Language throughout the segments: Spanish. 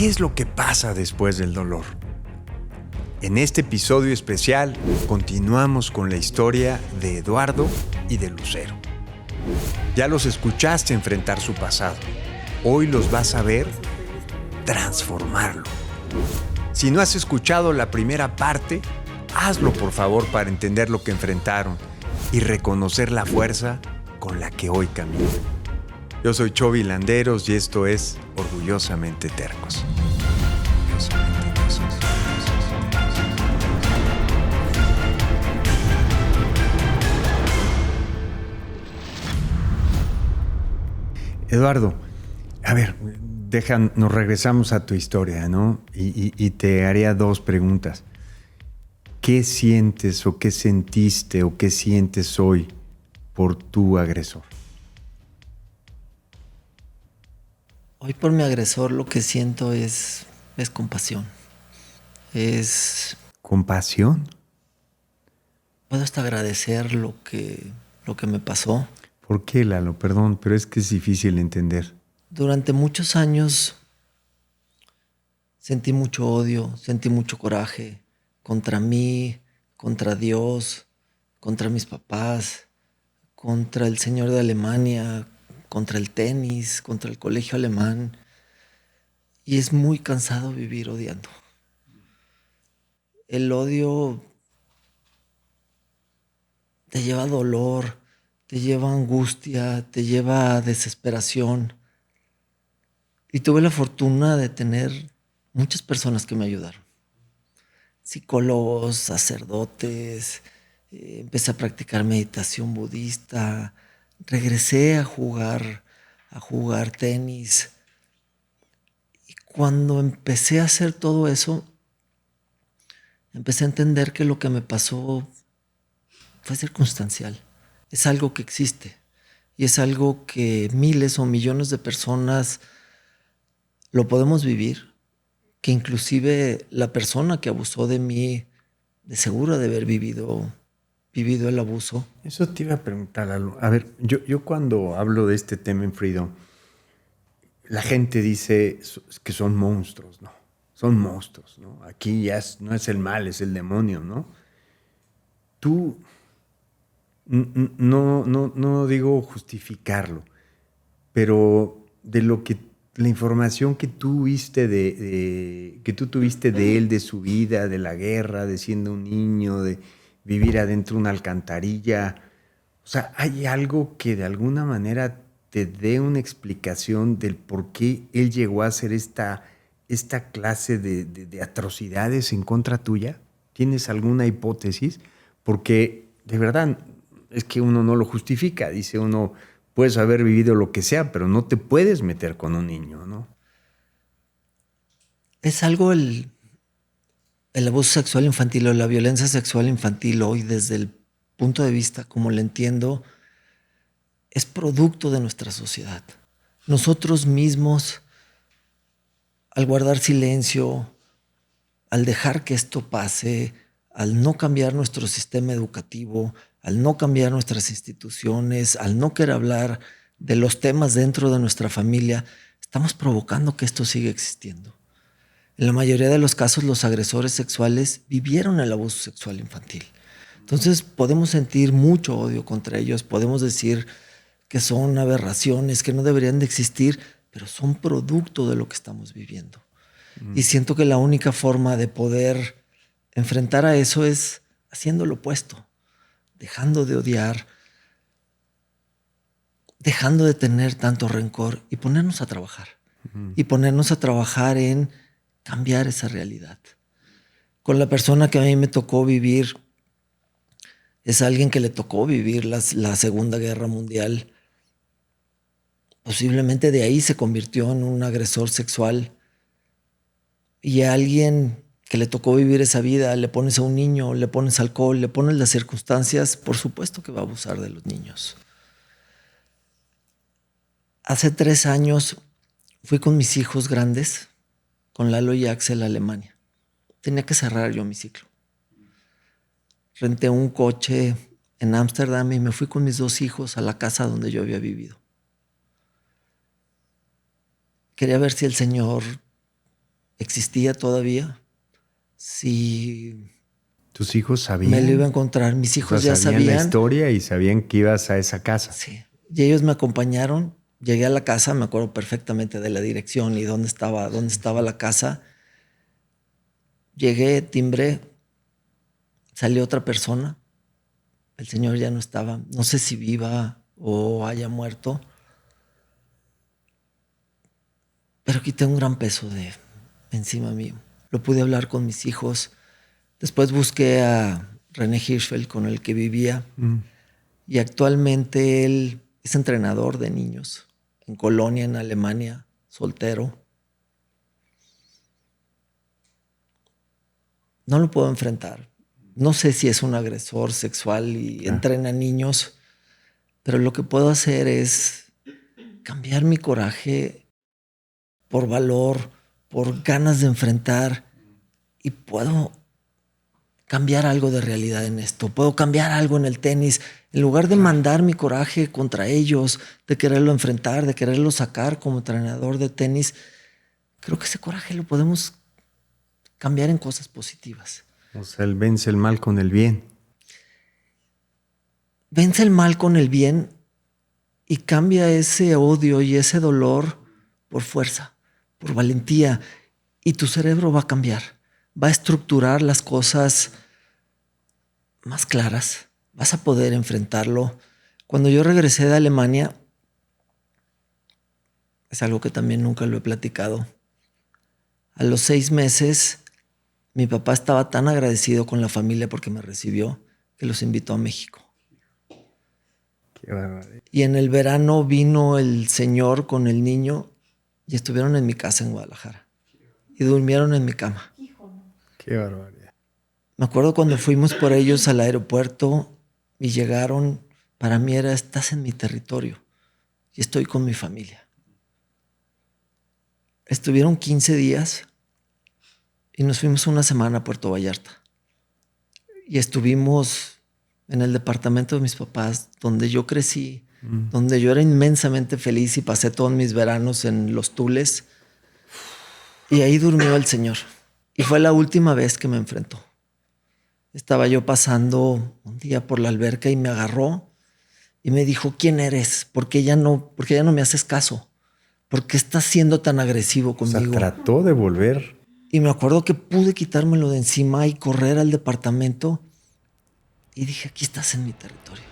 ¿qué es lo que pasa después del dolor? En este episodio especial continuamos con la historia de Eduardo y de Lucero. Ya los escuchaste enfrentar su pasado. Hoy los vas a ver transformarlo. Si no has escuchado la primera parte, hazlo por favor para entender lo que enfrentaron y reconocer la fuerza con la que hoy caminan. Yo soy Chovy Landeros y esto es Orgullosamente Tercos. Eduardo, a ver, nos regresamos a tu historia, ¿no? Y te haría dos preguntas. ¿Qué sientes o qué sentiste o qué sientes hoy por tu agresor? Hoy por mi agresor lo que siento es compasión. ¿Compasión? Puedo hasta agradecer lo que me pasó. ¿Por qué, Lalo? Perdón, pero es que es difícil entender. Durante muchos años sentí mucho odio, sentí mucho coraje contra mí, contra Dios, contra mis papás, contra el señor de Alemania, contra el tenis, contra el colegio alemán. Y es muy cansado vivir odiando. El odio te lleva a dolor, te lleva a angustia, te lleva a desesperación. Y tuve la fortuna de tener muchas personas que me ayudaron. Psicólogos, sacerdotes, empecé a practicar meditación budista, regresé a jugar tenis. Y cuando empecé a hacer todo eso, empecé a entender que lo que me pasó fue circunstancial. Es algo que existe y es algo que miles o millones de personas lo podemos vivir, que inclusive la persona que abusó de mí de seguro de haber vivido el abuso. Eso te iba a preguntar, Lalo. A ver, yo cuando hablo de este tema en Freedom, la gente dice que son monstruos, ¿no? Son monstruos, ¿no? Aquí ya no es el mal, es el demonio, ¿no? Tú, no digo justificarlo, pero de lo que la información que tú viste que tú tuviste de él, de su vida, de la guerra, de siendo un niño, de vivir adentro de una alcantarilla, o sea, ¿hay algo que de alguna manera te dé una explicación del por qué él llegó a hacer esta clase de atrocidades en contra tuya? ¿Tienes alguna hipótesis? Porque de verdad es que uno no lo justifica. Dice uno, puedes haber vivido lo que sea, pero no te puedes meter con un niño, ¿no? Es algo el abuso sexual infantil o la violencia sexual infantil hoy desde el punto de vista como lo entiendo es producto de nuestra sociedad. Nosotros mismos, al guardar silencio, al dejar que esto pase, al no cambiar nuestro sistema educativo, al no cambiar nuestras instituciones, al no querer hablar de los temas dentro de nuestra familia, estamos provocando que esto siga existiendo. En la mayoría de los casos, los agresores sexuales vivieron el abuso sexual infantil. Entonces, podemos sentir mucho odio contra ellos, podemos decir que son aberraciones, que no deberían de existir, pero son producto de lo que estamos viviendo. Y siento que la única forma de poder enfrentar a eso es haciendo lo opuesto, dejando de odiar, dejando de tener tanto rencor y ponernos a trabajar. Y ponernos a trabajar en cambiar esa realidad. Con la persona que a mí me tocó vivir, es alguien que le tocó vivir la Segunda Guerra Mundial. Posiblemente de ahí se convirtió en un agresor sexual. Y a alguien que le tocó vivir esa vida, le pones a un niño, le pones alcohol, le pones las circunstancias, por supuesto que va a abusar de los niños. Hace 3 años fui con mis hijos grandes, con Lalo y Axel a Alemania. Tenía que cerrar yo mi ciclo. Renté un coche en Ámsterdam y me fui con mis 2 hijos a la casa donde yo había vivido. Quería ver si el Señor existía todavía, si ¿Tus hijos sabían? me lo iba a encontrar. Mis O hijos sea, ya sabían la sabían. historia y sabían que ibas a esa casa. Sí. Y ellos me acompañaron. Llegué a la casa, me acuerdo perfectamente de la dirección y dónde estaba la casa. Llegué, timbré, salió otra persona. El señor ya no estaba. No sé si viva o haya muerto. Pero quité un gran peso de encima mío. Lo pude hablar con mis hijos. Después busqué a René Hirschfeld, con el que vivía. Y actualmente él es entrenador de niños en Colonia, en Alemania, soltero. No lo puedo enfrentar. No sé si es un agresor sexual y entrena niños, pero lo que puedo hacer es cambiar mi coraje por valor, por ganas de enfrentar, y puedo cambiar algo de realidad en esto. Puedo cambiar algo en el tenis. En lugar de mandar mi coraje contra ellos, de quererlo enfrentar, de quererlo sacar como entrenador de tenis, creo que ese coraje lo podemos cambiar en cosas positivas. O sea, él vence el mal con el bien. Vence el mal con el bien y cambia ese odio y ese dolor por fuerza, por valentía. Y tu cerebro va a cambiar. Va a estructurar las cosas más claras. Vas a poder enfrentarlo. Cuando yo regresé de Alemania, es algo que también nunca lo he platicado. A los 6 meses, mi papá estaba tan agradecido con la familia porque me recibió que los invitó a México. Qué barbaridad. Y en el verano vino el señor con el niño y estuvieron en mi casa en Guadalajara. Y durmieron en mi cama. Qué barbaridad. Me acuerdo cuando fuimos por ellos al aeropuerto y llegaron, para mí era, estás en mi territorio y estoy con mi familia. Estuvieron 15 días y nos fuimos una semana a Puerto Vallarta. Y estuvimos en el departamento de mis papás, donde yo crecí, donde yo era inmensamente feliz y pasé todos mis veranos en Los Tules. Y ahí durmió el señor. Y fue la última vez que me enfrentó. Estaba yo pasando un día por la alberca y me agarró y me dijo, ¿quién eres? ¿Por qué ya no me haces caso? ¿Por qué estás siendo tan agresivo O sea, conmigo? trató de volver. Y me acuerdo que pude quitármelo de encima y correr al departamento. Y dije, aquí estás en mi territorio.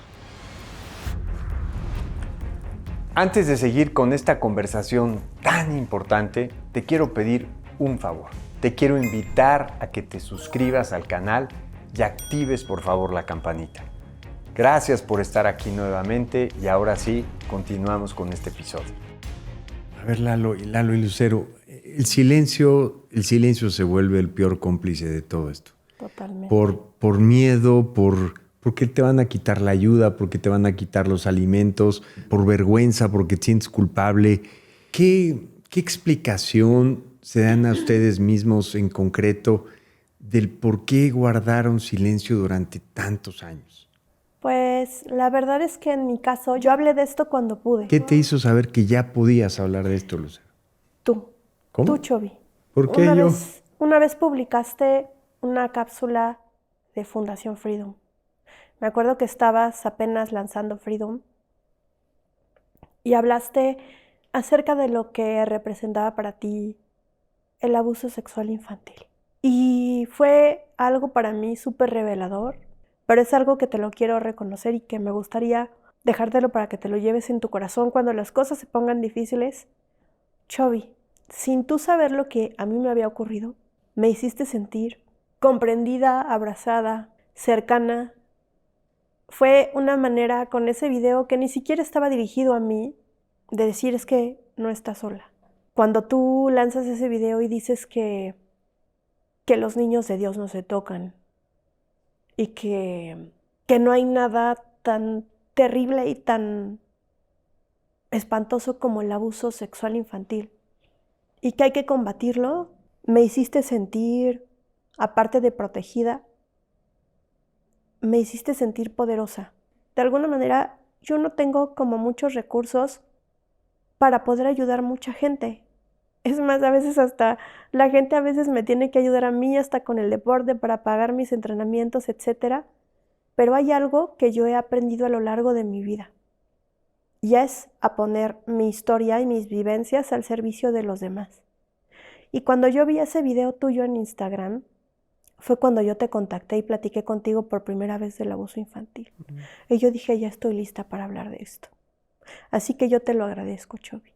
Antes de seguir con esta conversación tan importante, te quiero pedir un favor. Te quiero invitar a que te suscribas al canal y actives por favor la campanita. Gracias por estar aquí nuevamente y ahora sí, continuamos con este episodio. A ver, Lalo y Lucero, el silencio se vuelve el peor cómplice de todo esto. Totalmente. Por miedo, porque te van a quitar la ayuda, porque te van a quitar los alimentos, por vergüenza, porque te sientes culpable. ¿Qué explicación se dan a ustedes mismos en concreto del por qué guardaron silencio durante tantos años? Pues la verdad es que en mi caso yo hablé de esto cuando pude. ¿Qué te hizo saber que ya podías hablar de esto, Lucero? Tú. ¿Cómo? Tú, Chovy. ¿Por qué yo? Una vez publicaste una cápsula de Fundación Freedom. Me acuerdo que estabas apenas lanzando Freedom y hablaste acerca de lo que representaba para ti el abuso sexual infantil. Y fue algo para mí súper revelador, pero es algo que te lo quiero reconocer y que me gustaría dejártelo para que te lo lleves en tu corazón cuando las cosas se pongan difíciles. Chovy, sin tú saber lo que a mí me había ocurrido, me hiciste sentir comprendida, abrazada, cercana. Fue una manera con ese video que ni siquiera estaba dirigido a mí de decir es que no estás sola. Cuando tú lanzas ese video y dices que los niños de Dios no se tocan y que no hay nada tan terrible y tan espantoso como el abuso sexual infantil y que hay que combatirlo, me hiciste sentir, aparte de protegida, me hiciste sentir poderosa. De alguna manera, yo no tengo como muchos recursos para poder ayudar a mucha gente. Es más, a veces hasta la gente a veces me tiene que ayudar a mí hasta con el deporte para pagar mis entrenamientos, etcétera. Pero hay algo que yo he aprendido a lo largo de mi vida. Y es a poner mi historia y mis vivencias al servicio de los demás. Y cuando yo vi ese video tuyo en Instagram, fue cuando yo te contacté y platiqué contigo por primera vez del abuso infantil. Y yo dije, ya estoy lista para hablar de esto. Así que yo te lo agradezco, Chovy.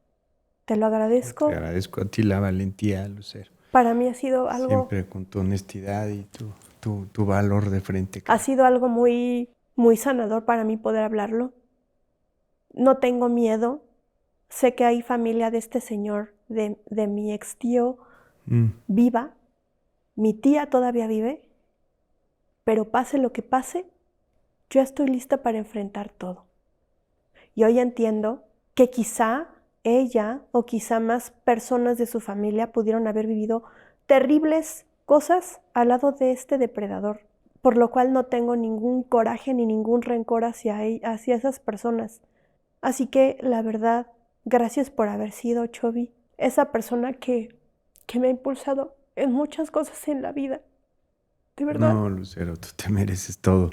Te lo agradezco. Te agradezco a ti la valentía, Lucero. Para mí ha sido algo... Siempre con tu honestidad y tu valor de frente. Ha sido algo muy, muy sanador para mí poder hablarlo. No tengo miedo. Sé que hay familia de este señor, de mi ex tío, viva. Mi tía todavía vive. Pero pase lo que pase, yo estoy lista para enfrentar todo. Y hoy entiendo que quizá ella o quizá más personas de su familia pudieron haber vivido terribles cosas al lado de este depredador, por lo cual no tengo ningún coraje ni ningún rencor hacia esas personas. Así que, la verdad, gracias por haber sido, Chovy, esa persona que me ha impulsado en muchas cosas en la vida. De verdad. No, Lucero, tú te mereces todo.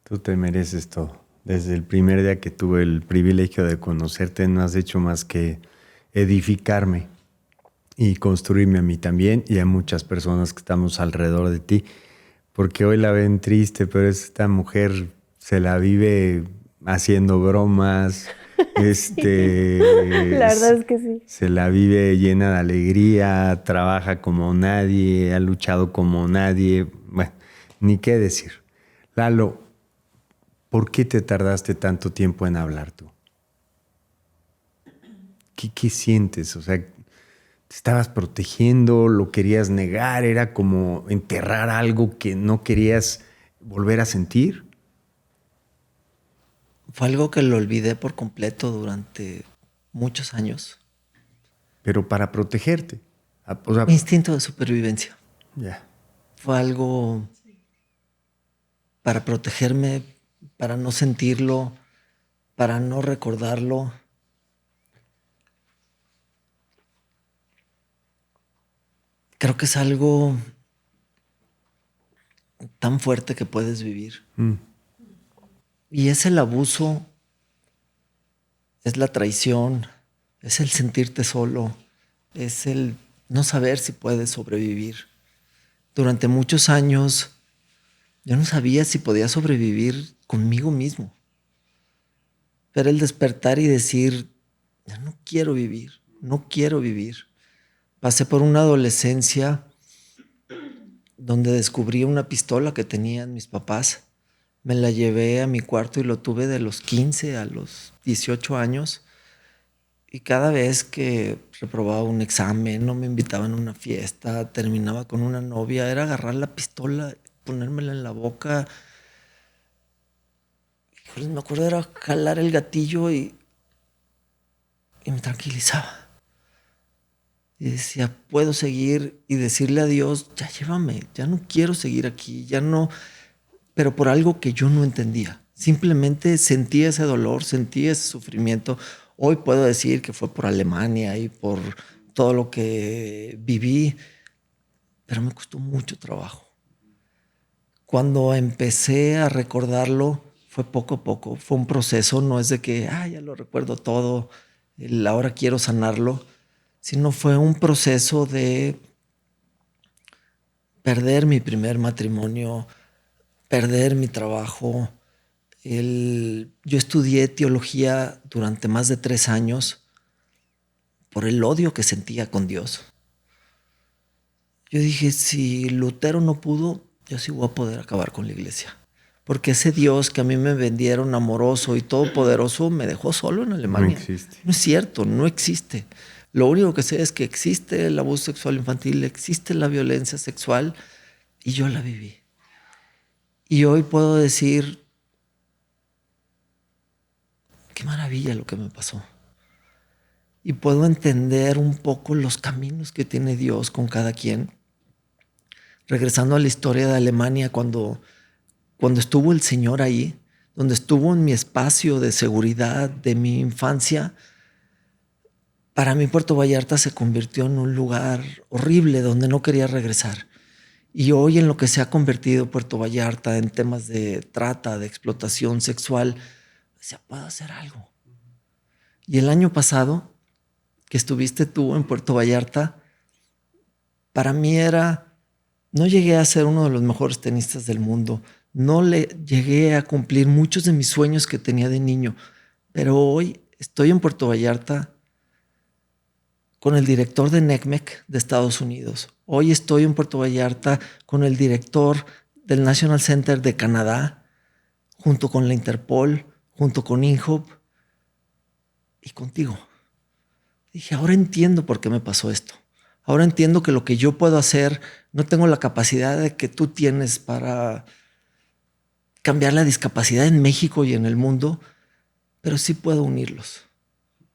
Tú te mereces todo. Desde el primer día que tuve el privilegio de conocerte, no has hecho más que edificarme y construirme a mí también y a muchas personas que estamos alrededor de ti. Porque hoy la ven triste, pero esta mujer se la vive haciendo bromas. La verdad es que sí. Se la vive llena de alegría, trabaja como nadie, ha luchado como nadie. Bueno, ni qué decir. Lalo, ¿por qué te tardaste tanto tiempo en hablar tú? ¿Qué sientes? O sea, ¿te estabas protegiendo? ¿Lo querías negar? ¿Era como enterrar algo que no querías volver a sentir? Fue algo que lo olvidé por completo durante muchos años. Pero para protegerte. O sea, Mi instinto de supervivencia. ya. Fue algo para protegerme, para no sentirlo, para no recordarlo. Creo que es algo tan fuerte que puedes vivir. Y es el abuso, es la traición, es el sentirte solo, es el no saber si puedes sobrevivir. Durante muchos años yo no sabía si podía sobrevivir conmigo mismo. Pero el despertar y decir, ya no quiero vivir, no quiero vivir. Pasé por una adolescencia donde descubrí una pistola que tenían mis papás. Me la llevé a mi cuarto y lo tuve de los 15 a los 18 años. Y cada vez que reprobaba un examen, no me invitaban a una fiesta, terminaba con una novia, era agarrar la pistola, ponérmela en la boca. Híjole, me acuerdo, era jalar el gatillo y me tranquilizaba. Y decía, puedo seguir y decirle a Dios, ya llévame, ya no quiero seguir aquí, ya no... Pero por algo que yo no entendía. Simplemente sentía ese dolor, sentía ese sufrimiento. Hoy puedo decir que fue por Alemania y por todo lo que viví, pero me costó mucho trabajo. Cuando empecé a recordarlo, fue poco a poco. Fue un proceso, no es de que ya lo recuerdo todo, ahora quiero sanarlo, sino fue un proceso de perder mi primer matrimonio, perder mi trabajo. Yo estudié teología durante más de 3 años por el odio que sentía con Dios. Yo dije, si Lutero no pudo, yo sí voy a poder acabar con la iglesia. Porque ese Dios que a mí me vendieron amoroso y todopoderoso me dejó solo en Alemania. No existe. No es cierto, no existe. Lo único que sé es que existe el abuso sexual infantil, existe la violencia sexual y yo la viví. Y hoy puedo decir, qué maravilla lo que me pasó. Y puedo entender un poco los caminos que tiene Dios con cada quien. Regresando a la historia de Alemania, cuando estuvo el Señor ahí, donde estuvo en mi espacio de seguridad de mi infancia, para mí Puerto Vallarta se convirtió en un lugar horrible donde no quería regresar. Y hoy en lo que se ha convertido Puerto Vallarta en temas de trata, de explotación sexual, se puede hacer algo. Y el año pasado, que estuviste tú en Puerto Vallarta, para mí no llegué a ser uno de los mejores tenistas del mundo, no llegué a cumplir muchos de mis sueños que tenía de niño, pero hoy estoy en Puerto Vallarta con el director de NECMEC de Estados Unidos. Hoy estoy en Puerto Vallarta con el director del National Center de Canadá, junto con la Interpol, junto con INHOP y contigo. Dije, ahora entiendo por qué me pasó esto. Ahora entiendo que lo que yo puedo hacer, no tengo la capacidad de que tú tienes para cambiar la discapacidad en México y en el mundo, pero sí puedo unirlos.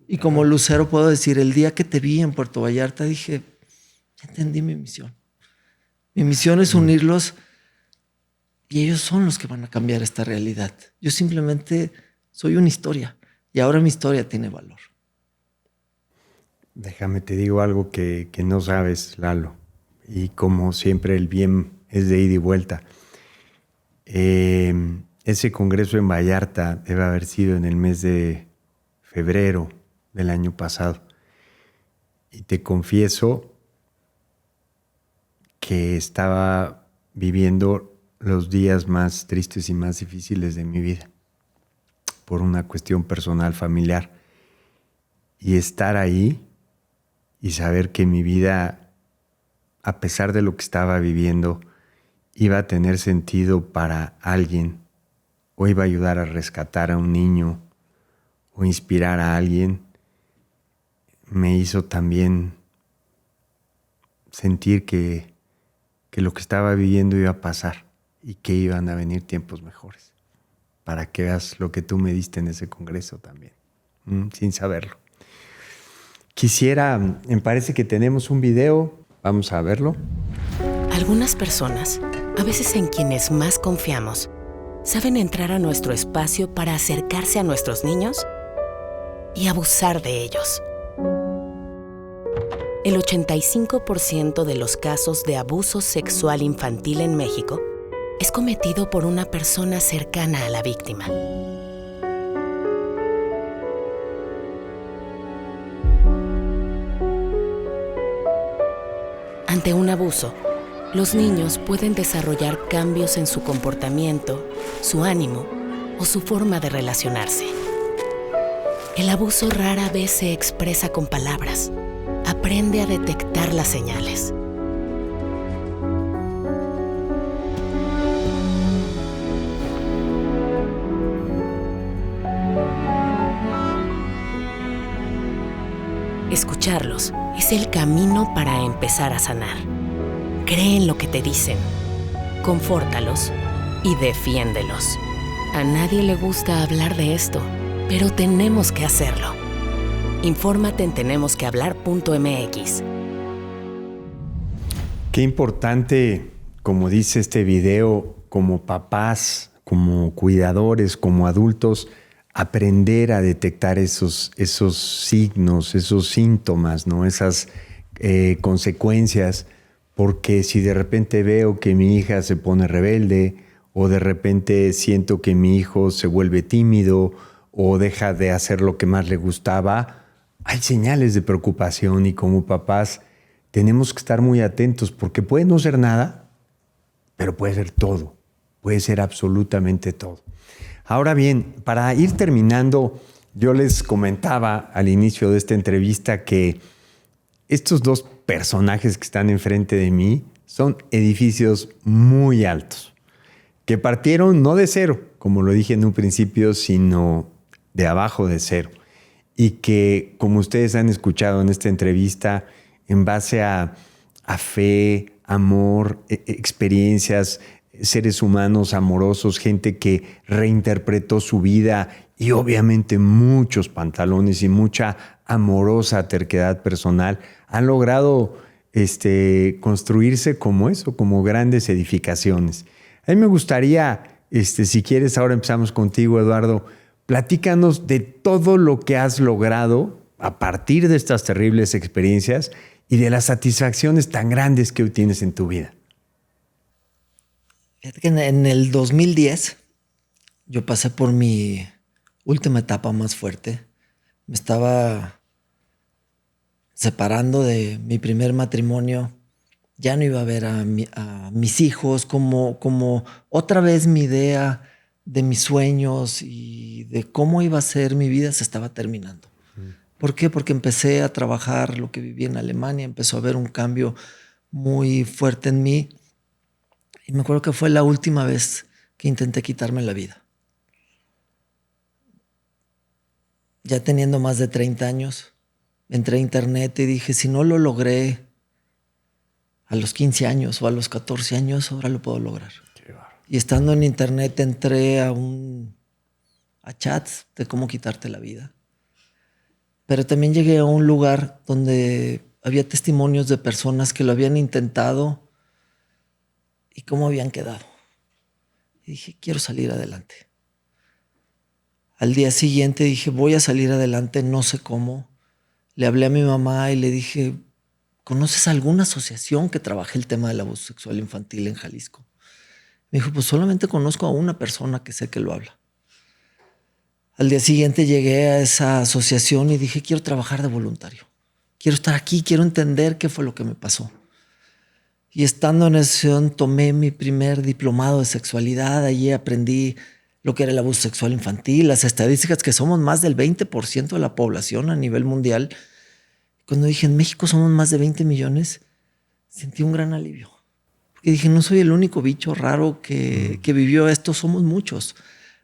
Y como lucero puedo decir, el día que te vi en Puerto Vallarta dije, entendí mi misión. Mi misión es unirlos y ellos son los que van a cambiar esta realidad. Yo simplemente soy una historia y ahora mi historia tiene valor. Déjame te digo algo que no sabes, Lalo. Y como siempre el bien es de ida y vuelta. Ese congreso en Vallarta debe haber sido en el mes de febrero del año pasado. Y te confieso que estaba viviendo los días más tristes y más difíciles de mi vida por una cuestión personal, familiar. Y estar ahí y saber que mi vida, a pesar de lo que estaba viviendo, iba a tener sentido para alguien, o iba a ayudar a rescatar a un niño, o inspirar a alguien, me hizo también sentir que lo que estaba viviendo iba a pasar y que iban a venir tiempos mejores, para que veas lo que tú me diste en ese congreso también, sin saberlo. Me parece que tenemos un video, vamos a verlo. Algunas personas, a veces en quienes más confiamos, saben entrar a nuestro espacio para acercarse a nuestros niños y abusar de ellos. El 85% de los casos de abuso sexual infantil en México es cometido por una persona cercana a la víctima. Ante un abuso, los niños pueden desarrollar cambios en su comportamiento, su ánimo o su forma de relacionarse. El abuso rara vez se expresa con palabras. Aprende a detectar las señales. Escucharlos es el camino para empezar a sanar. Cree en lo que te dicen, confórtalos y defiéndelos. A nadie le gusta hablar de esto, pero tenemos que hacerlo. Infórmate en tenemosquehablar.mx. Qué importante, como dice este video, como papás, como cuidadores, como adultos, aprender a detectar esos signos, esos síntomas, ¿no? Esas consecuencias, porque si de repente veo que mi hija se pone rebelde, o de repente siento que mi hijo se vuelve tímido, o deja de hacer lo que más le gustaba, hay señales de preocupación y como papás tenemos que estar muy atentos porque puede no ser nada, pero puede ser todo, puede ser absolutamente todo. Ahora bien, para ir terminando, yo les comentaba al inicio de esta entrevista que estos dos personajes que están enfrente de mí son edificios muy altos, que partieron no de cero, como lo dije en un principio, sino de abajo de cero. Y que, como ustedes han escuchado en esta entrevista, en base a fe, amor, experiencias, seres humanos amorosos, gente que reinterpretó su vida y obviamente muchos pantalones y mucha amorosa terquedad personal, han logrado construirse como eso, como grandes edificaciones. A mí me gustaría, si quieres, ahora empezamos contigo, Eduardo. Platícanos de todo lo que has logrado a partir de estas terribles experiencias y de las satisfacciones tan grandes que hoy tienes en tu vida? Fíjate que en el 2010 yo pasé por mi última etapa más fuerte. Me estaba separando de mi primer matrimonio. Ya no iba a ver a mis hijos, como otra vez mi idea de mis sueños y de cómo iba a ser mi vida se estaba terminando. ¿Por qué? Porque empecé a trabajar lo que viví en Alemania, empezó a haber un cambio muy fuerte en mí. Y me acuerdo que fue la última vez que intenté quitarme la vida. Ya teniendo más de 30 años, entré a internet y dije, si no lo logré a los 15 años o a los 14 años, ahora lo puedo lograr. Y estando en internet entré a chats de cómo quitarte la vida. Pero también llegué a un lugar donde había testimonios de personas que lo habían intentado y cómo habían quedado. Y dije, quiero salir adelante. Al día siguiente dije, voy a salir adelante, no sé cómo. Le hablé a mi mamá y le dije, ¿conoces alguna asociación que trabaje el tema del abuso sexual infantil en Jalisco? Me dijo, pues solamente conozco a una persona que sé que lo habla. Al día siguiente llegué a esa asociación y dije, quiero trabajar de voluntario. Quiero estar aquí, quiero entender qué fue lo que me pasó. Y estando en esa asociación tomé mi primer diplomado de sexualidad. Allí aprendí lo que era el abuso sexual infantil, las estadísticas que somos más del 20% de la población a nivel mundial. Cuando dije, en México somos más de 20 millones, sentí un gran alivio. Porque dije, no soy el único bicho raro que vivió esto, somos muchos.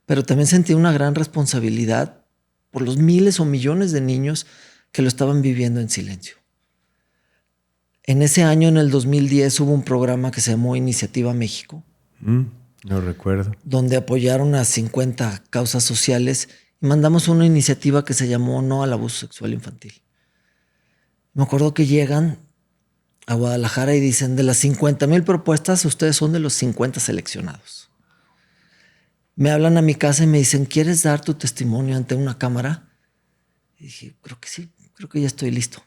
Pero también sentí una gran responsabilidad por los miles o millones de niños que lo estaban viviendo en silencio. En ese año, en el 2010, hubo un programa que se llamó Iniciativa México. No recuerdo. Donde apoyaron a 50 causas sociales y mandamos una iniciativa que se llamó No al Abuso Sexual Infantil. Me acuerdo que llegan a Guadalajara y dicen, de las 50,000 propuestas, ustedes son de los 50 seleccionados. Me hablan a mi casa y me dicen, ¿quieres dar tu testimonio ante una cámara? Y dije, creo que sí, creo que ya estoy listo.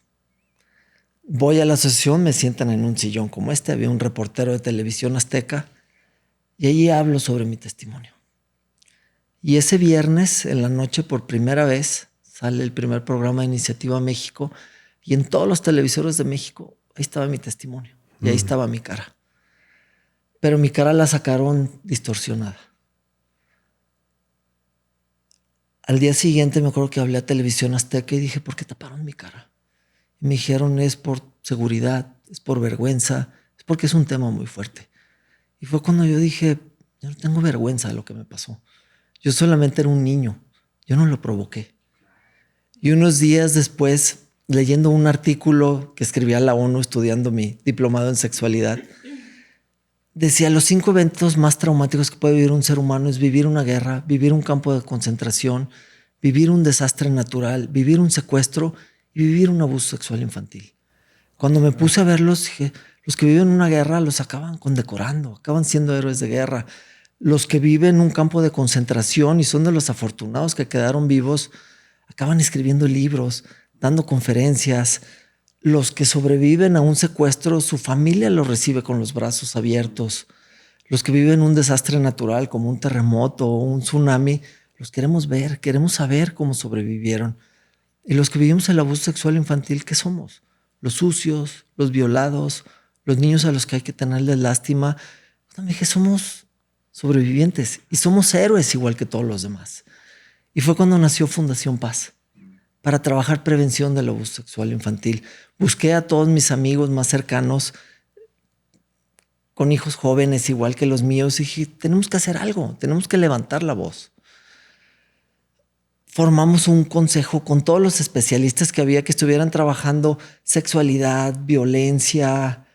Voy a la asociación, me sientan en un sillón como este, había un reportero de Televisión Azteca y allí hablo sobre mi testimonio. Y ese viernes en la noche, por primera vez, sale el primer programa de Iniciativa México y en todos los televisores de México, ahí estaba mi testimonio y ahí estaba mi cara. Pero mi cara la sacaron distorsionada. Al día siguiente me acuerdo que hablé a Televisión Azteca y dije, ¿por qué taparon mi cara? Y me dijeron, es por seguridad, es por vergüenza, es porque es un tema muy fuerte. Y fue cuando yo dije, yo no tengo vergüenza de lo que me pasó. Yo solamente era un niño, yo no lo provoqué. Y unos días después, leyendo un artículo que escribía la ONU estudiando mi diplomado en sexualidad, decía, los 5 eventos más traumáticos que puede vivir un ser humano es vivir una guerra, vivir un campo de concentración, vivir un desastre natural, vivir un secuestro y vivir un abuso sexual infantil. Cuando me puse a verlos, dije, los que viven una guerra los acaban condecorando, acaban siendo héroes de guerra. Los que viven en un campo de concentración y son de los afortunados que quedaron vivos, acaban escribiendo libros, dando conferencias. Los que sobreviven a un secuestro, su familia los recibe con los brazos abiertos. Los que viven un desastre natural como un terremoto o un tsunami, los queremos ver, queremos saber cómo sobrevivieron. Y los que vivimos el abuso sexual infantil, ¿qué somos? Los sucios, los violados, los niños a los que hay que tenerles lástima. Me dije, somos sobrevivientes y somos héroes igual que todos los demás. Y fue cuando nació Fundación Paz, para trabajar prevención del abuso sexual infantil. Busqué a todos mis amigos más cercanos con hijos jóvenes igual que los míos y dije, tenemos que hacer algo, tenemos que levantar la voz. Formamos un consejo con todos los especialistas que había que estuvieran trabajando sexualidad, violencia,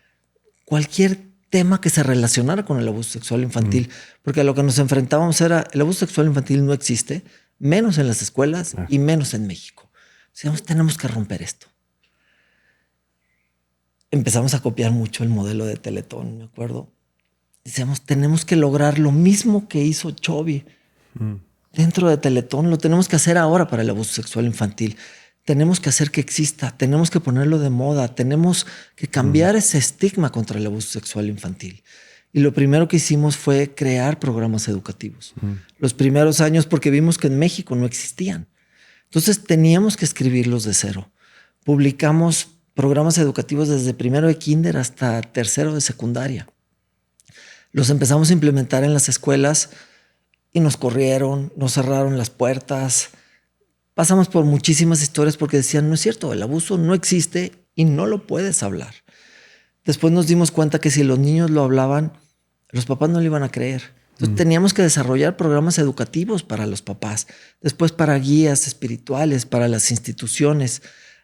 cualquier tema que se relacionara con el abuso sexual infantil, porque a lo que nos enfrentábamos era el abuso sexual infantil no existe, menos en las escuelas y menos en México. Decíamos, tenemos que romper esto. Empezamos a copiar mucho el modelo de Teletón, me acuerdo. Decíamos, tenemos que lograr lo mismo que hizo Chovy dentro de Teletón, lo tenemos que hacer ahora para el abuso sexual infantil. tenemos que hacer que exista, tenemos que ponerlo de moda, tenemos que cambiar ese estigma contra el abuso sexual infantil. Y lo primero que hicimos fue crear programas educativos. Los primeros años, porque vimos que en México no existían. Entonces teníamos que escribirlos de cero. Publicamos programas educativos desde primero de kinder hasta tercero de secundaria. Los empezamos a implementar en las escuelas y nos corrieron, nos cerraron las puertas. Pasamos por muchísimas historias porque decían, no es cierto, el abuso no existe y no lo puedes hablar. Después nos dimos cuenta que si los niños lo hablaban, los papás no lo iban a creer. Entonces teníamos que desarrollar programas educativos para los papás, después para guías espirituales, para las instituciones.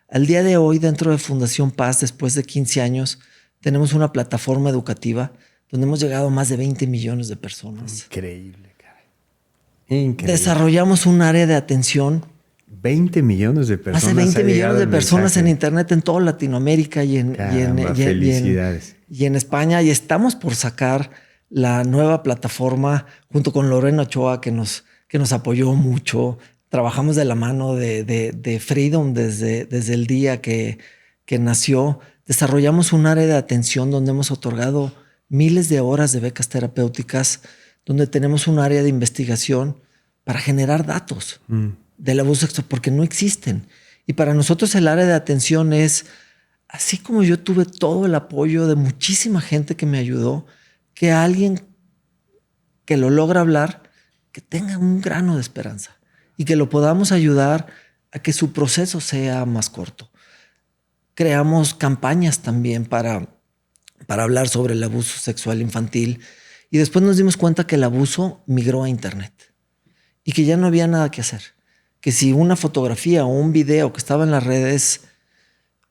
Al día de hoy, dentro de Fundación Paz, después de 15 años, tenemos una plataforma educativa donde hemos llegado a más de 20 millones de personas. Increíble, caray. Increíble. Desarrollamos un área de atención. 20 millones de personas. Más de 20 millones de personas en Internet en toda Latinoamérica y en España. Y estamos por sacar la nueva plataforma junto con Lorena Ochoa, que nos apoyó mucho. Trabajamos de la mano de Freedom desde el día que nació. Desarrollamos un área de atención donde hemos otorgado miles de horas de becas terapéuticas, donde tenemos un área de investigación para generar datos del abuso sexual, porque no existen. Y para nosotros el área de atención es, así como yo tuve todo el apoyo de muchísima gente que me ayudó, que alguien que lo logra hablar, que tenga un grano de esperanza y que lo podamos ayudar a que su proceso sea más corto. Creamos campañas también para hablar sobre el abuso sexual infantil y después nos dimos cuenta que el abuso migró a Internet y que ya no había nada que hacer. Que si una fotografía o un video que estaba en las redes,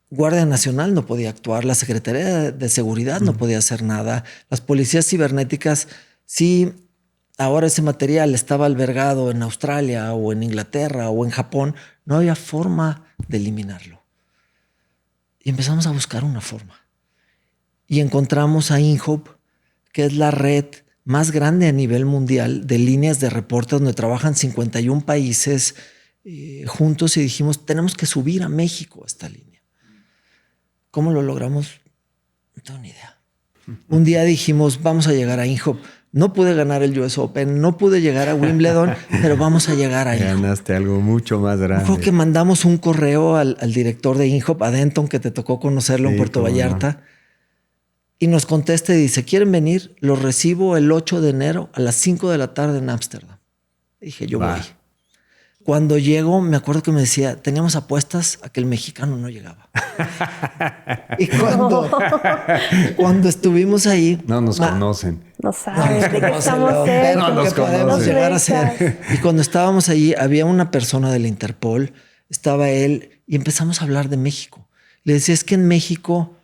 Guardia Nacional no podía actuar, la Secretaría de Seguridad no podía hacer nada, las policías cibernéticas, si ahora ese material estaba albergado en Australia o en Inglaterra o en Japón, no había forma de eliminarlo. Y empezamos a buscar una forma. Y encontramos a INHOP, que es la red más grande a nivel mundial de líneas de reporte donde trabajan 51 países juntos y dijimos, tenemos que subir a México esta línea. ¿Cómo lo logramos? No tengo ni idea. Un día dijimos, vamos a llegar a INHOP. No pude ganar el US Open, no pude llegar a Wimbledon, pero vamos a llegar a INHOP. Ganaste algo mucho más grande. Creo que mandamos un correo al director de INHOP, a Denton, que te tocó conocerlo en Puerto Vallarta. No. Y nos contesta y dice, ¿quieren venir? Los recibo el 8 de enero a las 5 de la tarde en Ámsterdam. Dije, yo voy. Cuando llego, me acuerdo que me decía, teníamos apuestas a que el mexicano no llegaba. Y cuando estuvimos ahí... No nos conocen. No saben de qué estamos cerca. No nos podemos llegar a ser. Y cuando estábamos allí, había una persona de la Interpol, estaba él, y empezamos a hablar de México. Le decía, es que en México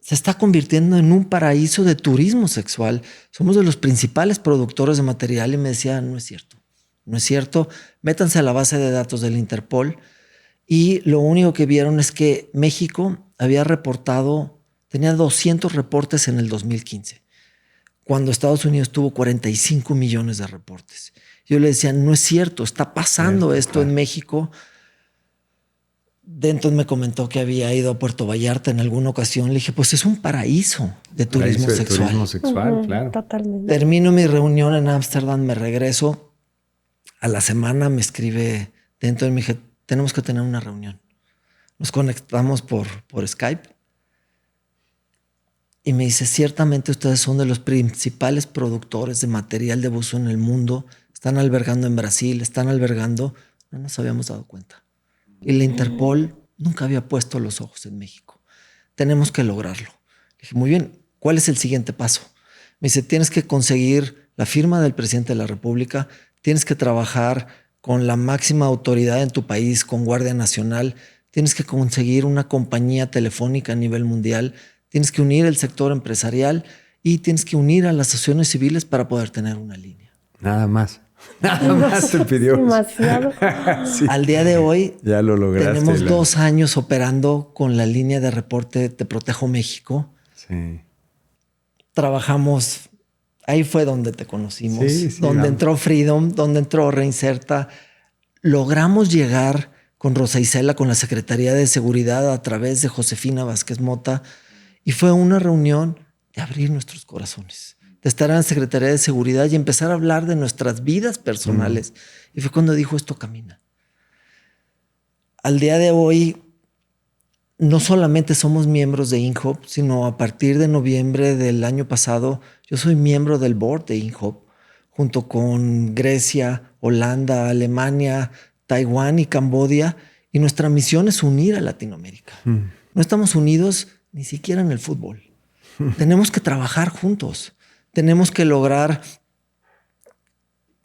se está convirtiendo en un paraíso de turismo sexual. Somos de los principales productores de material. Y me decía, no es cierto. No es cierto. Métanse a la base de datos del Interpol. Y lo único que vieron es que México había reportado, tenía 200 reportes en el 2015, cuando Estados Unidos tuvo 45 millones de reportes. Yo le decía, no es cierto, está pasando esto en México. Denton me comentó que había ido a Puerto Vallarta en alguna ocasión. Le dije, pues es un paraíso de turismo sexual. Turismo sexual, claro. Totalmente. Termino mi reunión en Ámsterdam, me regreso. A la semana me escribe Denton y me dije, tenemos que tener una reunión. Nos conectamos por Skype. Y me dice, ciertamente ustedes son de los principales productores de material de abuso en el mundo. Están albergando en Brasil, están albergando. No nos habíamos dado cuenta. Y la Interpol nunca había puesto los ojos en México. Tenemos que lograrlo. Le dije, muy bien, ¿cuál es el siguiente paso? Me dice, tienes que conseguir la firma del presidente de la República, tienes que trabajar con la máxima autoridad en tu país, con Guardia Nacional, tienes que conseguir una compañía telefónica a nivel mundial, tienes que unir el sector empresarial y tienes que unir a las asociaciones civiles para poder tener una línea. Nada más. Nada más te pidió. Demasiado. Sí. Al día de hoy ya lo lograste. Tenemos 2 años operando con la línea de reporte Te Protejo México. Sí. Trabajamos, ahí fue donde te conocimos, sí, donde entró Freedom, donde entró Reinserta. Logramos llegar con Rosa Isela, con la Secretaría de Seguridad a través de Josefina Vázquez Mota. Y fue una reunión de abrir nuestros corazones, de estar en la Secretaría de Seguridad y empezar a hablar de nuestras vidas personales. Y fue cuando dijo, esto camina. Al día de hoy, no solamente somos miembros de INHOP, sino a partir de noviembre del año pasado, yo soy miembro del board de INHOP, junto con Grecia, Holanda, Alemania, Taiwán y Camboya. Y nuestra misión es unir a Latinoamérica. No estamos unidos ni siquiera en el fútbol. Tenemos que trabajar juntos. Tenemos que lograr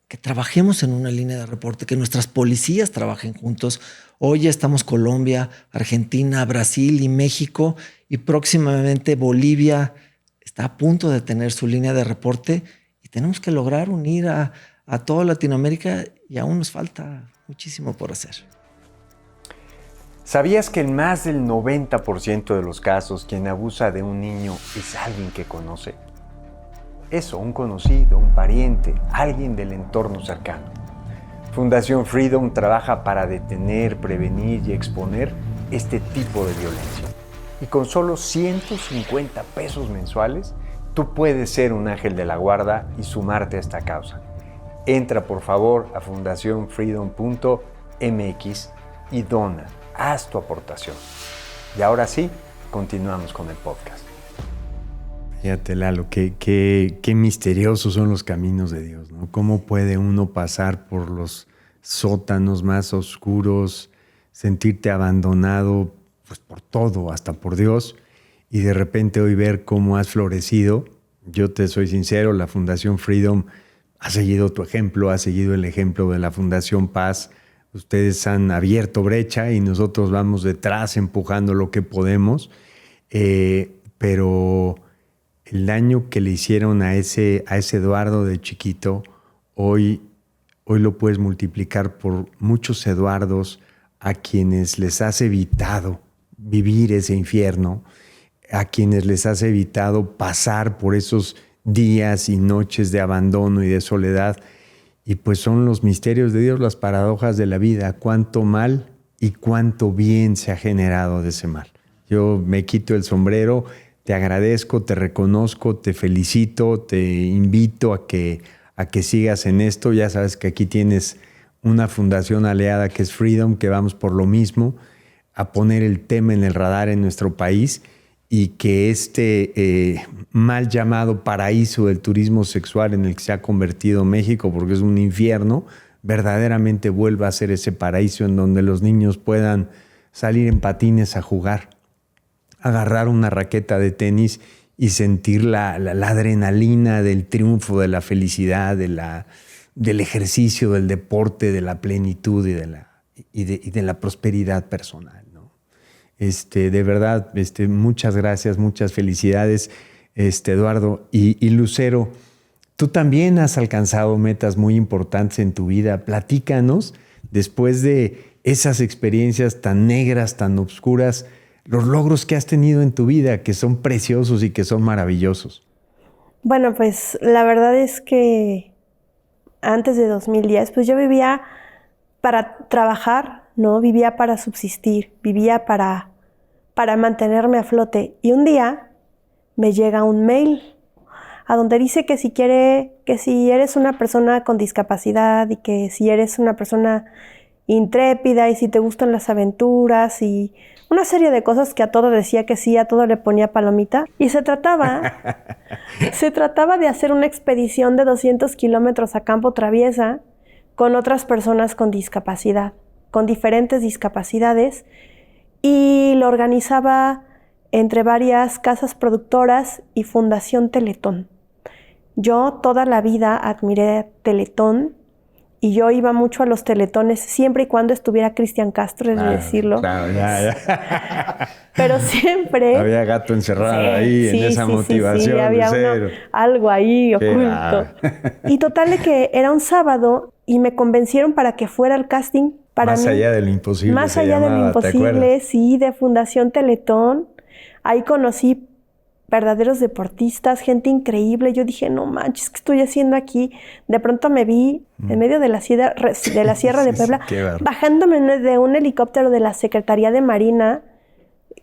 que trabajemos en una línea de reporte, que nuestras policías trabajen juntos. Hoy ya estamos Colombia, Argentina, Brasil y México, y próximamente Bolivia está a punto de tener su línea de reporte, y tenemos que lograr unir a toda Latinoamérica, y aún nos falta muchísimo por hacer. ¿Sabías que en más del 90% de los casos quien abusa de un niño es alguien que conoce? Eso, un conocido, un pariente, alguien del entorno cercano. Fundación Freedom trabaja para detener, prevenir y exponer este tipo de violencia. Y con solo 150 pesos mensuales, tú puedes ser un ángel de la guarda y sumarte a esta causa. Entra por favor a fundacionfreedom.mx y dona. Haz tu aportación. Y ahora sí, continuamos con el podcast. Fíjate, Lalo, qué misteriosos son los caminos de Dios, ¿no? ¿Cómo puede uno pasar por los sótanos más oscuros, sentirte abandonado pues, por todo, hasta por Dios, y de repente hoy ver cómo has florecido? Yo te soy sincero, la Fundación Freedom ha seguido tu ejemplo, ha seguido el ejemplo de la Fundación Paz. Ustedes han abierto brecha y nosotros vamos detrás empujando lo que podemos, pero el daño que le hicieron a ese Eduardo de chiquito, hoy lo puedes multiplicar por muchos Eduardos a quienes les has evitado vivir ese infierno, a quienes les has evitado pasar por esos días y noches de abandono y de soledad. Y pues son los misterios de Dios, las paradojas de la vida, cuánto mal y cuánto bien se ha generado de ese mal. Yo me quito el sombrero, te agradezco, te reconozco, te felicito, te invito a que sigas en esto. Ya sabes que aquí tienes una fundación aliada que es Freedom, que vamos por lo mismo, a poner el tema en el radar en nuestro país, y que este mal llamado paraíso del turismo sexual en el que se ha convertido México, porque es un infierno, verdaderamente vuelva a ser ese paraíso en donde los niños puedan salir en patines a jugar, agarrar una raqueta de tenis y sentir la adrenalina del triunfo, de la felicidad, del ejercicio, del deporte, de la plenitud y de la prosperidad personal, ¿no? De verdad, muchas gracias, muchas felicidades, Eduardo. Y Lucero, tú también has alcanzado metas muy importantes en tu vida. Platícanos, después de esas experiencias tan negras, tan oscuras, los logros que has tenido en tu vida, que son preciosos y que son maravillosos. Bueno, pues la verdad es que antes de 2010, pues yo vivía para trabajar, ¿no? Vivía para subsistir, vivía para mantenerme a flote. Y un día me llega un mail a donde dice que si eres una persona con discapacidad y que si eres una persona intrépida y si te gustan las aventuras y una serie de cosas que a todo decía que sí, a todo le ponía palomita. Y se trataba de hacer una expedición de 200 kilómetros a campo traviesa con otras personas con discapacidad, con diferentes discapacidades, y lo organizaba entre varias casas productoras y Fundación Teletón. Yo toda la vida admiré Teletón y yo iba mucho a los teletones, siempre y cuando estuviera Cristian Castro, es decirlo. Claro, ya. Pero siempre... Había gato encerrado ahí en esa motivación. Sí, había algo ahí oculto. Y total de que era un sábado y me convencieron para que fuera al casting. Más allá de lo imposible. Más allá de lo imposible, sí, de Fundación Teletón. Ahí conocí verdaderos deportistas, gente increíble. Yo dije, no manches, ¿qué estoy haciendo aquí? De pronto me vi en medio de la Sierra de Puebla, bajándome de un helicóptero de la Secretaría de Marina.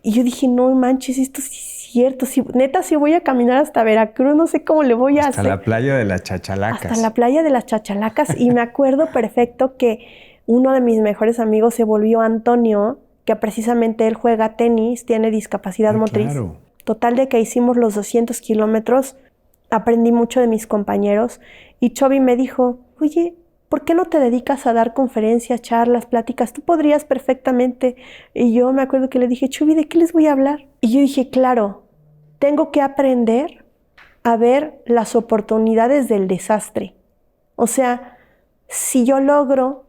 Y yo dije, no manches, esto sí es cierto. Si, neta, si voy a caminar hasta Veracruz, no sé cómo le voy a hacer. Hasta la playa de las Chachalacas. Hasta la playa de las Chachalacas. Y me acuerdo perfecto que uno de mis mejores amigos se volvió Antonio, que precisamente él juega tenis, tiene discapacidad motriz. Claro. Total de que hicimos los 200 kilómetros, aprendí mucho de mis compañeros y Chovy me dijo, oye, ¿por qué no te dedicas a dar conferencias, charlas, pláticas? Tú podrías perfectamente. Y yo me acuerdo que le dije, Chovy, ¿de qué les voy a hablar? Y yo dije, claro, tengo que aprender a ver las oportunidades del desastre. O sea, si yo logro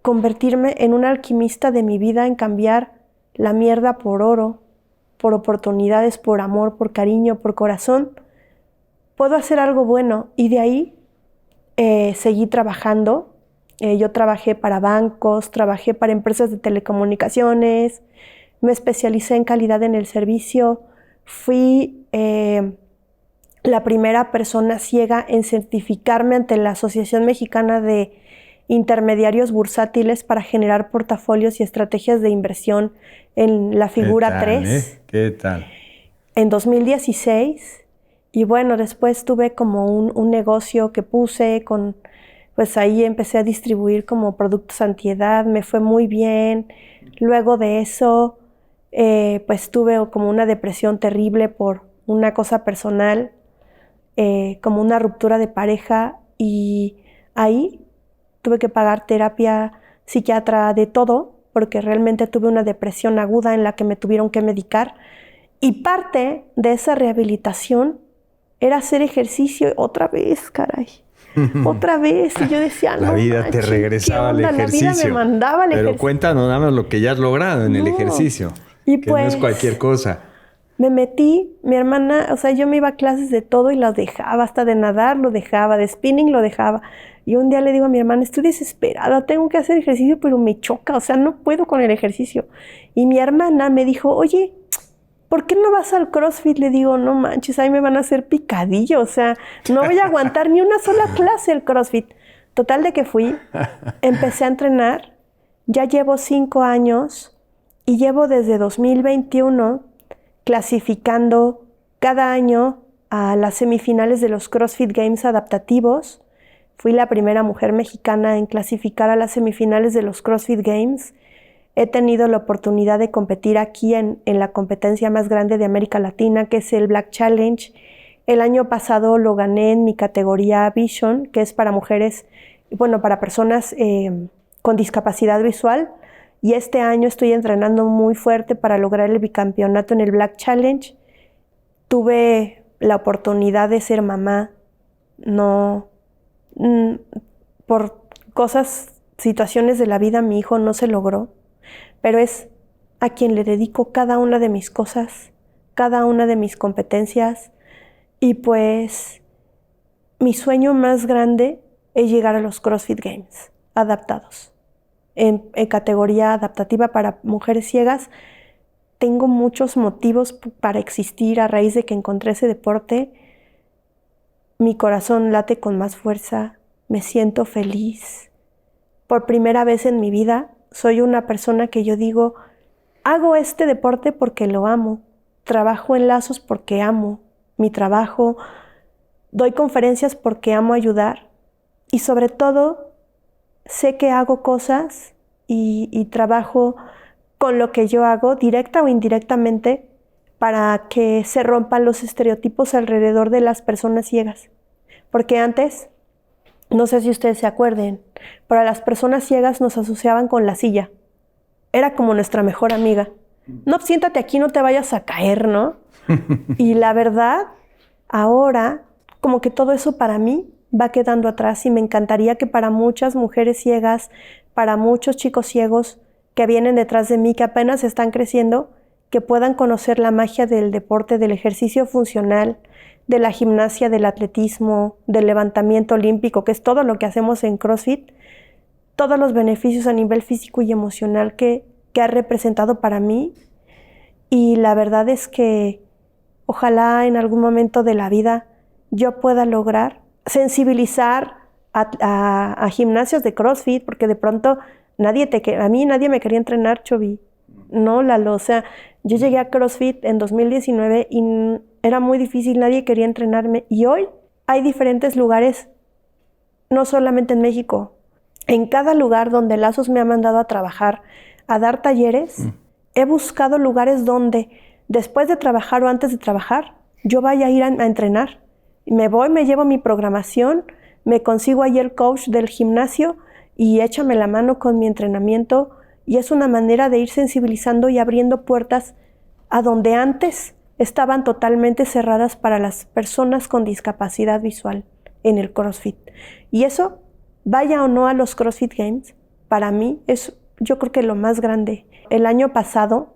convertirme en un alquimista de mi vida, en cambiar la mierda por oro, por oportunidades, por amor, por cariño, por corazón, puedo hacer algo bueno. Y de ahí seguí trabajando. Yo trabajé para bancos, trabajé para empresas de telecomunicaciones, me especialicé en calidad en el servicio. Fui la primera persona ciega en certificarme ante la Asociación Mexicana de Intermediarios Bursátiles para generar portafolios y estrategias de inversión en la figura 3. ¿Qué tal? En 2016. Y bueno, después tuve como un negocio que puse con, pues ahí empecé a distribuir como productos antiedad, me fue muy bien. Luego de eso, pues tuve como una depresión terrible por una cosa personal, como una ruptura de pareja, y ahí tuve que pagar terapia psiquiatra de todo, porque realmente tuve una depresión aguda en la que me tuvieron que medicar. Y parte de esa rehabilitación era hacer ejercicio otra vez, caray. Otra vez. Y yo decía, no, la vida te regresaba al ejercicio. La vida me mandaba al ejercicio. Pero cuéntanos nada más lo que ya has logrado en el ejercicio. Y que pues, no es cualquier cosa. Me metí, mi hermana, o sea, yo me iba a clases de todo y las dejaba, hasta de nadar lo dejaba, de spinning lo dejaba. Y un día le digo a mi hermana, estoy desesperada, tengo que hacer ejercicio, pero me choca, o sea, no puedo con el ejercicio. Y mi hermana me dijo, oye, ¿por qué no vas al CrossFit? Le digo, no manches, ahí me van a hacer picadillo, o sea, no voy a aguantar ni una sola clase el CrossFit. Total de que fui, empecé a entrenar, ya llevo 5 años y llevo desde 2021 clasificando cada año a las semifinales de los CrossFit Games adaptativos. Fui la primera mujer mexicana en clasificar a las semifinales de los CrossFit Games. He tenido la oportunidad de competir aquí en la competencia más grande de América Latina, que es el Black Challenge. El año pasado lo gané en mi categoría Vision, que es para mujeres, bueno, para personas con discapacidad visual. Y este año estoy entrenando muy fuerte para lograr el bicampeonato en el Black Challenge. Tuve la oportunidad de ser mamá, no, por cosas, situaciones de la vida, mi hijo no se logró, pero es a quien le dedico cada una de mis cosas, cada una de mis competencias. Y pues mi sueño más grande es llegar a los CrossFit Games adaptados. En categoría adaptativa para mujeres ciegas. Tengo muchos motivos para existir a raíz de que encontré ese deporte. Mi corazón late con más fuerza, me siento feliz. Por primera vez en mi vida soy una persona que yo digo, hago este deporte porque lo amo, trabajo en Lazos porque amo mi trabajo, doy conferencias porque amo ayudar y sobre todo sé que hago cosas y trabajo con lo que yo hago, directa o indirectamente, para que se rompan los estereotipos alrededor de las personas ciegas. Porque antes, no sé si ustedes se acuerden, pero a las personas ciegas nos asociaban con la silla. Era como nuestra mejor amiga. No, siéntate aquí, no te vayas a caer, ¿no? Y la verdad, ahora, como que todo eso para mí va quedando atrás y me encantaría que para muchas mujeres ciegas, para muchos chicos ciegos que vienen detrás de mí, que apenas están creciendo, que puedan conocer la magia del deporte, del ejercicio funcional, de la gimnasia, del atletismo, del levantamiento olímpico, que es todo lo que hacemos en CrossFit, todos los beneficios a nivel físico y emocional que ha representado para mí. Y la verdad es que ojalá en algún momento de la vida yo pueda lograr sensibilizar a gimnasios de CrossFit, porque de pronto a mí nadie me quería entrenar, Chovy. No, Lalo, o sea, yo llegué a CrossFit en 2019 y era muy difícil, nadie quería entrenarme. Y hoy hay diferentes lugares, no solamente en México, en cada lugar donde Lazos me ha mandado a trabajar, a dar talleres, he buscado lugares donde después de trabajar o antes de trabajar, yo vaya a ir a entrenar. Me voy, me llevo mi programación, me consigo ahí el coach del gimnasio y échame la mano con mi entrenamiento. Y es una manera de ir sensibilizando y abriendo puertas a donde antes estaban totalmente cerradas para las personas con discapacidad visual en el CrossFit. Y eso, vaya o no a los CrossFit Games, para mí es, yo creo que lo más grande. El año pasado,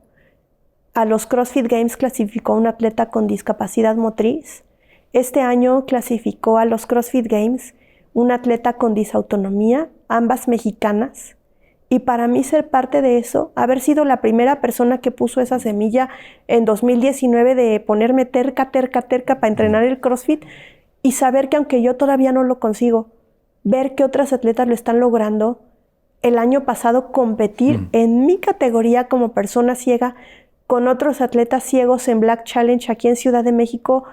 a los CrossFit Games clasificó un atleta con discapacidad motriz. Este año clasificó a los CrossFit Games un atleta con disautonomía, ambas mexicanas. Y para mí ser parte de eso, haber sido la primera persona que puso esa semilla en 2019 de ponerme terca para entrenar el CrossFit y saber que aunque yo todavía no lo consigo, ver que otras atletas lo están logrando. El año pasado competir en mi categoría como persona ciega con otros atletas ciegos en Black Challenge aquí en Ciudad de México,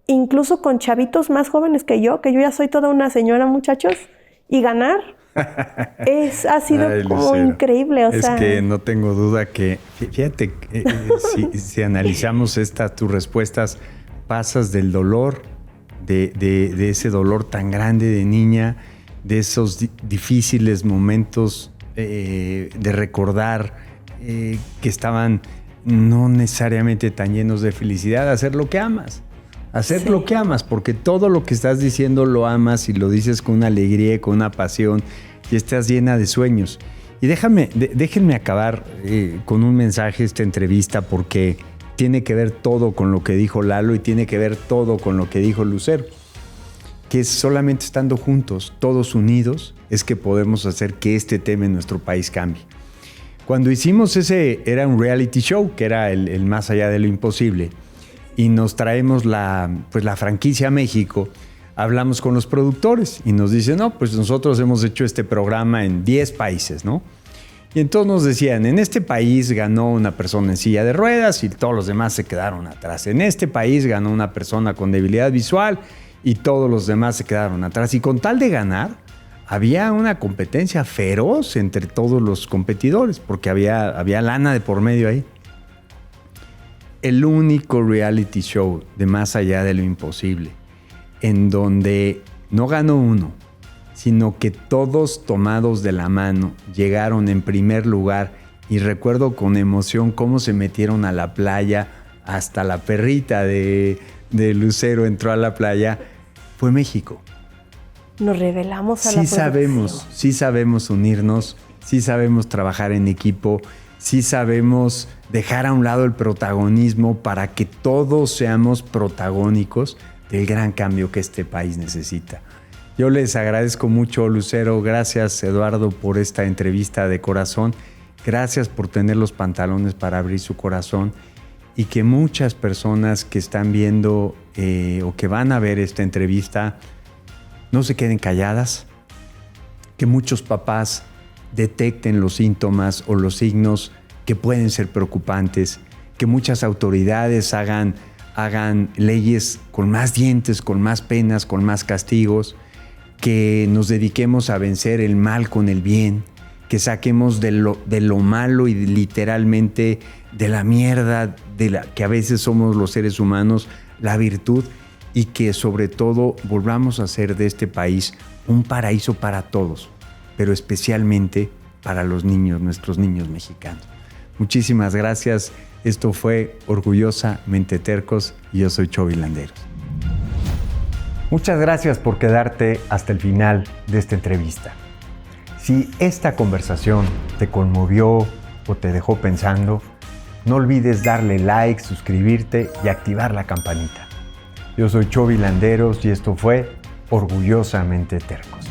incluso con chavitos más jóvenes que yo ya soy toda una señora, muchachos, y ganar. Ha sido como Lucero, increíble. Es que no tengo duda que, fíjate, si analizamos tus respuestas, pasas del dolor, de ese dolor tan grande de niña, de esos difíciles momentos de recordar que estaban no necesariamente tan llenos de felicidad, a hacer lo que amas. Hacer lo que amas, porque todo lo que estás diciendo lo amas y lo dices con una alegría y con una pasión y estás llena de sueños. Y déjenme acabar con un mensaje esta entrevista, porque tiene que ver todo con lo que dijo Lalo y tiene que ver todo con lo que dijo Lucero, que solamente estando juntos, todos unidos, es que podemos hacer que este tema en nuestro país cambie. Cuando hicimos era un reality show, que era el Más Allá de lo Imposible, y nos traemos la franquicia a México, hablamos con los productores y nos dicen, no, pues nosotros hemos hecho este programa en 10 países, ¿no? Y entonces nos decían, en este país ganó una persona en silla de ruedas y todos los demás se quedaron atrás. En este país ganó una persona con debilidad visual y todos los demás se quedaron atrás. Y con tal de ganar, había una competencia feroz entre todos los competidores, porque había lana de por medio ahí. El único reality show de Más Allá de lo Imposible, en donde no ganó uno, sino que todos tomados de la mano llegaron en primer lugar. Y recuerdo con emoción cómo se metieron a la playa, hasta la perrita de Lucero entró a la playa, fue México. Nos revelamos a la producción. Sí sabemos unirnos, sí sabemos trabajar en equipo, sí sabemos dejar a un lado el protagonismo para que todos seamos protagónicos del gran cambio que este país necesita. Yo les agradezco mucho, Lucero. Gracias, Eduardo, por esta entrevista de corazón. Gracias por tener los pantalones para abrir su corazón, y que muchas personas que están viendo o que van a ver esta entrevista no se queden calladas, que muchos papás detecten los síntomas o los signos que pueden ser preocupantes, que muchas autoridades hagan leyes con más dientes, con más penas, con más castigos, que nos dediquemos a vencer el mal con el bien, que saquemos de lo malo y literalmente de la mierda que a veces somos los seres humanos, la virtud, y que sobre todo volvamos a hacer de este país un paraíso para todos, pero especialmente para los niños, nuestros niños mexicanos. Muchísimas gracias. Esto fue Orgullosamente Tercos y yo soy Chovy Landeros. Muchas gracias por quedarte hasta el final de esta entrevista. Si esta conversación te conmovió o te dejó pensando, no olvides darle like, suscribirte y activar la campanita. Yo soy Chovy Landeros y esto fue Orgullosamente Tercos.